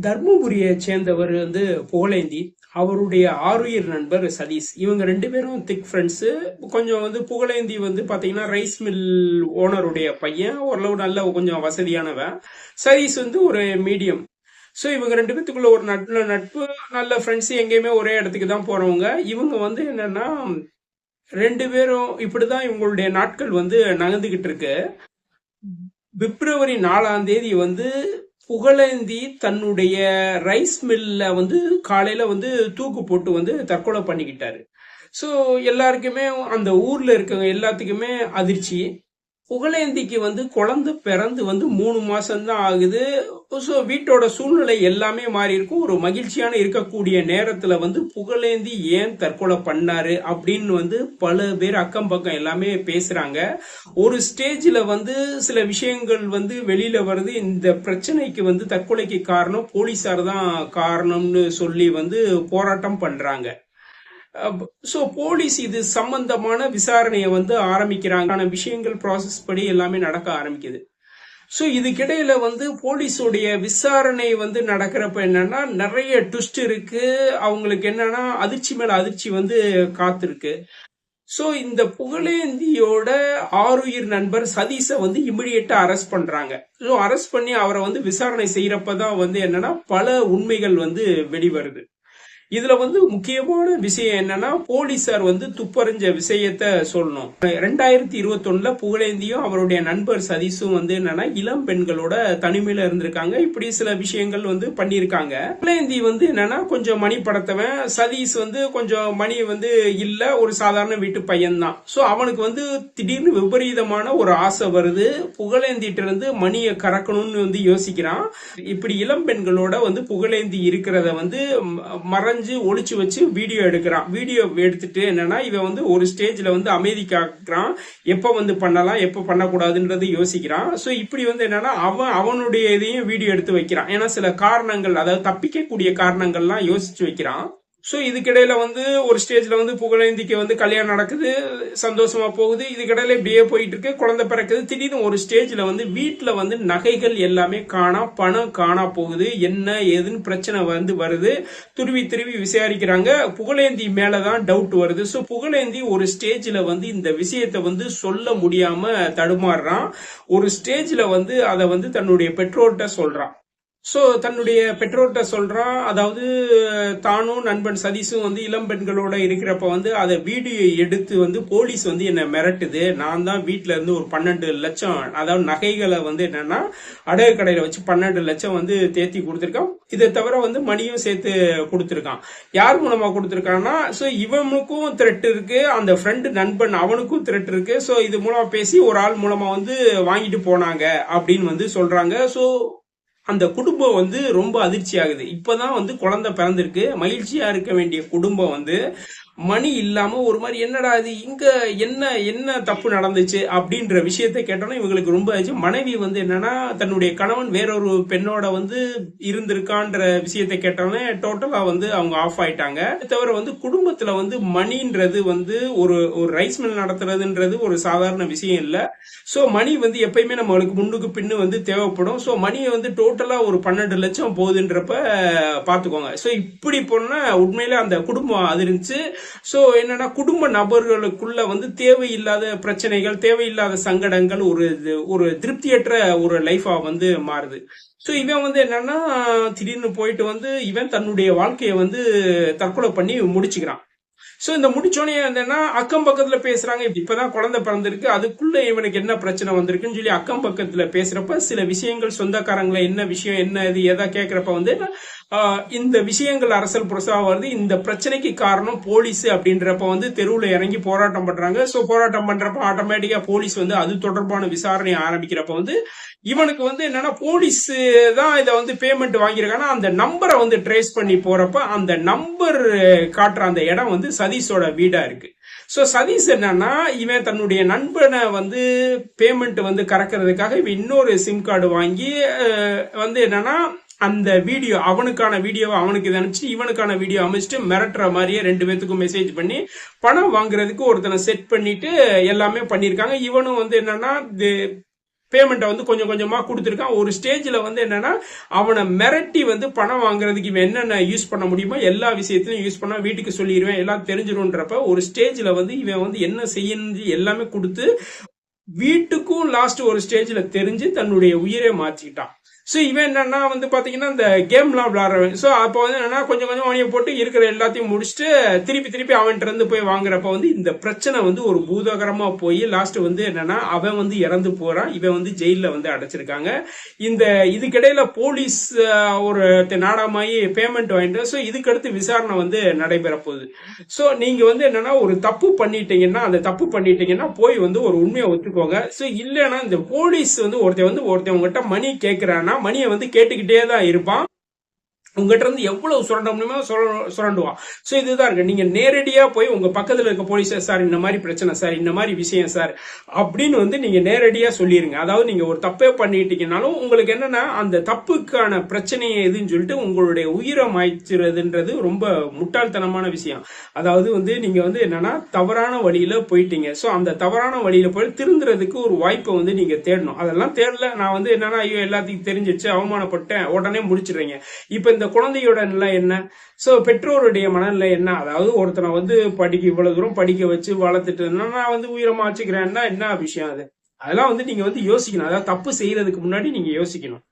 தர்மபுரியை சேர்ந்தவர் புகழேந்தி. அவருடைய ஆருயிர் நண்பர் சதீஷ். இவங்க ரெண்டு பேரும் திக் ஃப்ரெண்ட்ஸ். கொஞ்சம் புகழேந்தி பாத்தீங்கன்னா ரைஸ் மில் ஓனருடைய பையன். ஓரளவு நல்ல கொஞ்சம் வசதியானவன். சதீஷ் ஒரு மீடியம். ஸோ இவங்க ரெண்டு பேத்துக்குள்ள ஒரு நல்ல நட்பு, நல்ல ஃப்ரெண்ட்ஸ். எங்கேயுமே ஒரே இடத்துக்கு தான் போறவங்க. இவங்க என்னன்னா, ரெண்டு பேரும் இப்படிதான் இவங்களுடைய நாட்கள் நகர்ந்துகிட்டு இருக்கு. பிப்ரவரி 4ஆம் தேதி புகழேந்தி தன்னுடைய ரைஸ் மில்ல காலையில தூக்கு போட்டு தற்கொலை பண்ணிக்கிட்டாரு. ஸோ எல்லாருக்குமே, அந்த ஊர்ல இருக்கவங்க எல்லாத்துக்குமே அதிர்ச்சி. புகழேந்திக்கு குழந்தை பிறந்து 3 மாசம் தான் ஆகுது. ஸோ வீட்டோட சூழ்நிலை எல்லாமே மாறி இருக்கும். ஒரு மகிழ்ச்சியான இருக்கக்கூடிய நேரத்துல புகழேந்தி ஏன் தற்கொலை பண்ணாரு அப்படின்னு பல பேர் அக்கம் பக்கம் எல்லாமே பேசுறாங்க. ஒரு ஸ்டேஜ்ல சில விஷயங்கள் வெளியில வருது. இந்த பிரச்சனைக்கு தற்கொலைக்கு காரணம் போலீசார் தான் காரணம்னு சொல்லி போராட்டம் பண்றாங்க. சோ போலீஸ் இது சம்பந்தமான விசாரணையை ஆரம்பிக்கிறாங்க. விஷயங்கள் ப்ராசஸ் படி எல்லாமே நடக்க ஆரம்பிக்குது. சோ இதுக்கிடையில போலீஸோடைய விசாரணை நடக்கிறப்ப என்னன்னா, நிறைய ட்விஸ்ட் இருக்கு. அவங்களுக்கு என்னன்னா, அதிர்ச்சி மேல அதிர்ச்சி காத்திருக்கு. சோ இந்த புகழேந்தியோட ஆருயிர் நண்பர் சதீஷ இமிடியேட்டா அரெஸ்ட் பண்றாங்க. சோ அரெஸ்ட் பண்ணி அவரை விசாரணை செய்யறப்பதான் என்னன்னா, பல உண்மைகள் வெளிவருது. இதுல முக்கியமான விஷயம் என்னன்னா, போலீசார் துப்பறிஞ்ச விஷயத்த சொல்லணும். 2021 புகழேந்தியும் அவருடைய நண்பர் சதீஷும் என்னன்னா, இளம் பெண்களோட தனிமையில இருந்திருக்காங்க. இப்படி சில விஷயங்கள் பண்ணிருக்காங்க. புகழேந்தி என்னன்னா, கொஞ்சம் மணி படத்தவன். சதீஷ் கொஞ்சம் மணி இல்ல, ஒரு சாதாரண வீட்டு பையன் தான். சோ அவனுக்கு திடீர்னு விபரீதமான ஒரு ஆசை வருது. புகழேந்திட்ட இருந்து மணியை கறக்கணும்னு யோசிக்கிறான். இப்படி இளம் பெண்களோட புகழேந்தி இருக்கிறத மறைஞ்சு ஒளிச்சு வச்சு வீடியோ எடுக்கிறான். வீடியோ எடுத்துட்டு என்னன்னா, இவன் ஒரு ஸ்டேஜ்ல அமைதி காக்குறான். எப்ப பண்ணலாம், எப்ப பண்ணக்கூடாதுன்றது யோசிக்கிறான். சோ இப்படி என்னன்னா, அவனுடைய இதையும் வீடியோ எடுத்து வைக்கிறான். ஏன்னா சில காரணங்கள், அதாவது தப்பிக்கக்கூடிய காரணங்கள்லாம் யோசிச்சு வைக்கிறான். சோ இதுக்கிடையில ஒரு ஸ்டேஜ்ல புகழேந்திக்கு கல்யாணம் நடக்குது. சந்தோஷமா போகுது. இதுக்கிடையில இப்படியே போயிட்டு இருக்கு. குழந்தை பிறக்குது. திடீர்னு ஒரு ஸ்டேஜ்ல வீட்டுல நகைகள் எல்லாமே காணா, பணம் காணா போகுது. என்ன ஏதுன்னு பிரச்சனை வருது. துருவி துருவி விசாரிக்கிறாங்க. புகழேந்தி மேலதான் டவுட் வருது. சோ புகழேந்தி ஒரு ஸ்டேஜ்ல இந்த விஷயத்த சொல்ல முடியாம தடுமாறுறான். ஒரு ஸ்டேஜ்ல அதை தன்னுடைய பெற்றோர்கிட்ட சொல்றான். சோ தன்னுடைய பெற்றோர்கிட்ட சொல்றான். அதாவது தானும் நண்பன் சதீஷும் இளம் பெண்களோட இருக்கிறப்ப அதை வீடியோ எடுத்து போலீஸ் என்ன மிரட்டுது. நான் தான் வீட்டுல இருந்து ஒரு 12 லட்சம், அதாவது நகைகளை என்னன்னா அடகு கடையில வச்சு 12 லட்சம் தேத்தி கொடுத்திருக்கான். இதை தவிர மணியும் சேர்த்து கொடுத்திருக்கான். யார் மூலமா கொடுத்திருக்கான்னா, சோ இவனுக்கும் த்ரெட் இருக்கு, அந்த ஃப்ரெண்டு நண்பன் அவனுக்கும் த்ரெட் இருக்கு. சோ இது மூலமா பேசி ஒரு ஆள் மூலமா வாங்கிட்டு போனாங்க அப்படின்னு சொல்றாங்க. சோ அந்த குடும்பம் ரொம்ப அதிர்ச்சி ஆகுது. இப்பதான் குழந்தை பிறந்திருக்கு. மகிழ்ச்சியா இருக்க வேண்டிய குடும்பம் மணி இல்லாம ஒரு மாதிரி, என்னடா இது, இங்க என்ன என்ன தப்பு நடந்துச்சு அப்படின்ற விஷயத்த கேட்டோன்னா இவங்களுக்கு ரொம்ப ஆச்சு. மனைவி என்னன்னா, தன்னுடைய கணவன் வேறொரு பெண்ணோட இருந்திருக்கான்ற விஷயத்த கேட்டோன்னே டோட்டலா அவங்க ஆஃப் ஆயிட்டாங்க. தவிர குடும்பத்துல மணின்றது ஒரு ஒரு ரைஸ் மில் நடத்துறதுன்றது ஒரு சாதாரண விஷயம் இல்ல. சோ மணி எப்பயுமே நம்மளுக்கு முன்னுக்கு பின்னு தேவைப்படும். சோ மணியை டோட்டலா ஒரு 12 லட்சம் போகுதுன்றப்ப பாத்துக்கோங்க. சோ இப்படி போனா உண்மையில அந்த குடும்பம் அதிர்ந்துச்சு. சோ என்னன்னா, குடும்ப நபர்களுக்குள்ள தேவையில்லாத பிரச்சனைகள், தேவையில்லாத சங்கடங்கள், ஒரு ஒரு திருப்தியற்ற ஒரு லைஃபா மாறுது. சோ இவன் என்னன்னா, திடீர்னு போயிட்டு இவன் தன்னுடைய வாழ்க்கையை தற்கொலை பண்ணி முடிச்சுக்கிறான். சோ இந்த முடிச்சோடனே என்னன்னா, அக்கம் பக்கத்துல பேசுறாங்க. இப்பதான் குழந்தை பிறந்திருக்கு, அதுக்குள்ள இவனுக்கு என்ன பிரச்சனை வந்திருக்குன்னு சொல்லி அக்கம் பக்கத்துல பேசுறப்ப சில விஷயங்கள், சொந்தக்காரங்களை என்ன விஷயம், என்ன இது எதா கேக்குறப்ப இந்த விஷயங்கள் அரசல் புரசா வருது. இந்த பிரச்சனைக்கு காரணம் போலீஸ் அப்படின்றப்ப தெருவுல இறங்கி போராட்டம் பண்றாங்க. சோ போராட்டம் பண்றப்ப ஆட்டோமேட்டிக்கா போலீஸ் அது தொடர்பான விசாரணை ஆரம்பிக்கிறப்ப இவனுக்கு என்னன்னா, போலீஸ் தான் இதை பேமெண்ட் வாங்கியிருக்காங்க. அந்த நம்பரை ட்ரேஸ் பண்ணி போறப்ப அந்த நம்பர் காட்டுற அந்த இடம் சதீஷோட வீடா இருக்கு. சோ சதீஷ் என்னன்னா, இவன் தன்னுடைய நண்பனை பேமெண்ட் கறக்கிறதுக்காக இவன் இன்னொரு சிம் கார்டு வாங்கி என்னன்னா, அந்த வீடியோ, அவனுக்கான வீடியோ அவனுக்கு அனுப்பிச்சு, இவனுக்கான வீடியோ அமைச்சிட்டு மிரட்டுற மாதிரியே ரெண்டு பேத்துக்கும் மெசேஜ் பண்ணி பணம் வாங்குறதுக்கு ஒருத்தனை செட் பண்ணிட்டு எல்லாமே பண்ணிருக்காங்க. இவனும் என்னன்னா பேமெண்ட்டை வந்து கொஞ்சம் கொஞ்சமா கொடுத்துருக்கான். ஒரு ஸ்டேஜ்ல வந்து என்னன்னா அவனை மிரட்டி வந்து பணம் வாங்குறதுக்கு இவன் என்னென்ன யூஸ் பண்ண முடியுமோ எல்லா விஷயத்திலும் யூஸ் பண்ணா வீட்டுக்கு சொல்லிடுவேன் எல்லாம் தெரிஞ்சிடும்ன்றப்ப ஒரு ஸ்டேஜ்ல வந்து இவன் வந்து என்ன செய்யணும் எல்லாமே கொடுத்து வீட்டுக்கும் லாஸ்ட் ஒரு ஸ்டேஜ்ல தெரிஞ்சு தன்னுடைய உயிரை மாற்றிக்கிட்டான். ஸோ இவன் என்னன்னா வந்து பாத்தீங்கன்னா இந்த கேம்லாம் விளையாடுறவன். ஸோ அப்போ வந்து என்னன்னா கொஞ்சம் கொஞ்சம் அவனைய போட்டு இருக்கிற எல்லாத்தையும் முடிச்சுட்டு திருப்பி அவன்கிட்ட இருந்து போய் வாங்குறப்ப வந்து இந்த பிரச்சனை வந்து ஒரு பூதகரமா போய் லாஸ்ட் வந்து என்னன்னா அவன் வந்து இறந்து போறான். இவன் வந்து ஜெயில வந்து அடைச்சிருக்காங்க. இந்த இதுக்கிடையில போலீஸ் ஒரு நாடகமாயி பேமெண்ட் வாங்கிட்டு ஸோ இதுக்கடுத்து விசாரணை வந்து நடைபெற போகுது. ஸோ நீங்க வந்து என்னன்னா ஒரு தப்பு பண்ணிட்டீங்கன்னா அந்த தப்பு பண்ணிட்டீங்கன்னா போய் வந்து ஒரு உண்மையை ஒத்துக்கோங்க. ஸோ இல்லைன்னா இந்த போலீஸ் வந்து ஒருத்தன் உங்ககிட்ட மணி கேட்கிறான்னா மணியை வந்து கேட்டுக்கிட்டே தான் இருப்பான். உங்ககிட்ட இருந்து எவ்வளவு சுரண்ட முடியுமோ சுரண்டுவான். ஸோ இதுதான் இருக்கு. நீங்க நேரடியா போய் உங்க பக்கத்துல இருக்க போலீஸ் சார் இந்த மாதிரி பிரச்சனை சார் இந்த மாதிரி விஷயம் சார் அப்படின்னு வந்து நீங்க நேரடியா சொல்லிருங்க. அதாவது நீங்க ஒரு தப்பே பண்ணிட்டீங்கனாலும் உங்களுக்கு என்னன்னா அந்த தப்புக்கான பிரச்சனையை எதுன்னு சொல்லிட்டு உங்களுடைய உயிரை மாய்ச்சிறதுன்றது ரொம்ப முட்டாள்தனமான விஷயம். அதாவது வந்து நீங்க வந்து என்னன்னா தவறான வழியில போயிட்டீங்க. ஸோ அந்த தவறான வழியில போய் திருந்துறதுக்கு ஒரு வாய்ப்பை வந்து நீங்க தேடணும். அதெல்லாம் தேடல. நான் வந்து என்னன்னா ஐயோ எல்லாத்தையும் தெரிஞ்சிச்சு அவமானப்பட்டேன் உடனே முடிச்சிடுறீங்க. இப்ப இந்த குழந்தையோட நிலை என்ன? சோ பெற்றோருடைய மனநிலை என்ன? அதாவது ஒருத்தனை வந்து இவ்வளவு தூரம் படிக்க வச்சு வளர்த்துட்டு நான் வந்து உயிரமா வச்சுக்கிறேன்னா என்ன விஷயம் அது? அதெல்லாம் வந்து நீங்க வந்து யோசிக்கணும். அதாவது தப்பு செய்யறதுக்கு முன்னாடி நீங்க யோசிக்கணும்.